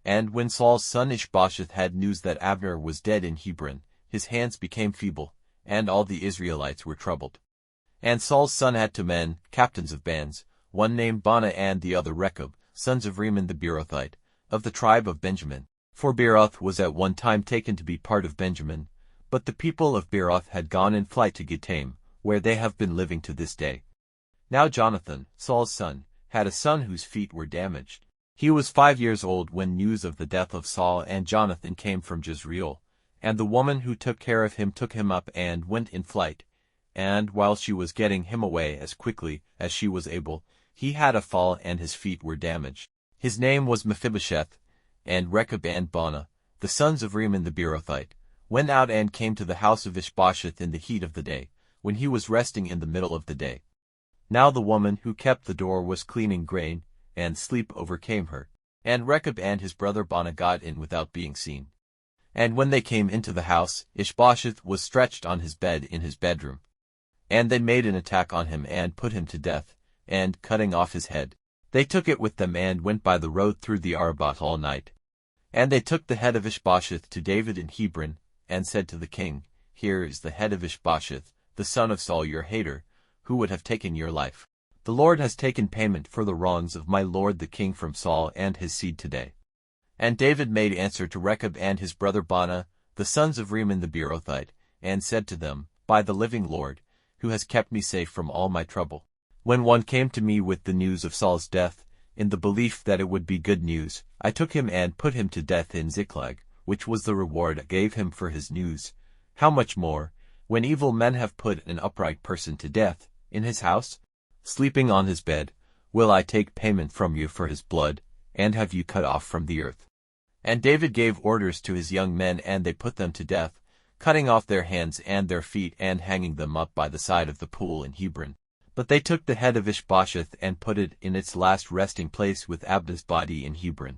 And when Saul's son Ishbosheth had news that Abner was dead in Hebron, his hands became feeble, and all the Israelites were troubled. And Saul's son had 2 men, captains of bands, one named Baanah and the other Rechab, sons of Rimmon the Beerothite, of the tribe of Benjamin. For Beeroth was at one time taken to be part of Benjamin, but the people of Beeroth had gone in flight to Gittaim, where they have been living to this day. Now Jonathan, Saul's son, had a son whose feet were damaged. He was 5 years old when news of the death of Saul and Jonathan came from Jezreel, and the woman who took care of him took him up and went in flight. And while she was getting him away as quickly as she was able, he had a fall and his feet were damaged. His name was Mephibosheth, and Rechab and Baanah, the sons of Rimmon the Beerothite, went out and came to the house of Ishbosheth in the heat of the day, when he was resting in the middle of the day. Now the woman who kept the door was cleaning grain, and sleep overcame her. And Rechab and his brother Baanah got in without being seen. And when they came into the house, Ishbosheth was stretched on his bed in his bedroom. And they made an attack on him and put him to death, and, cutting off his head, they took it with them and went by the road through the Arabah all night. And they took the head of Ishbosheth to David in Hebron, and said to the king, Here is the head of Ishbosheth, the son of Saul your hater, who would have taken your life. The Lord has taken payment for the wrongs of my lord the king from Saul and his seed today. And David made answer to Rechab and his brother Baanah, the sons of Rimmon the Beerothite, and said to them, By the living Lord, who has kept me safe from all my trouble. When one came to me with the news of Saul's death, in the belief that it would be good news, I took him and put him to death in Ziklag, which was the reward I gave him for his news. How much more, when evil men have put an upright person to death, in his house, sleeping on his bed, will I take payment from you for his blood, and have you cut off from the earth? And David gave orders to his young men, and they put them to death, cutting off their hands and their feet and hanging them up by the side of the pool in Hebron. But they took the head of Ishbosheth and put it in its last resting place with Abner's body in Hebron.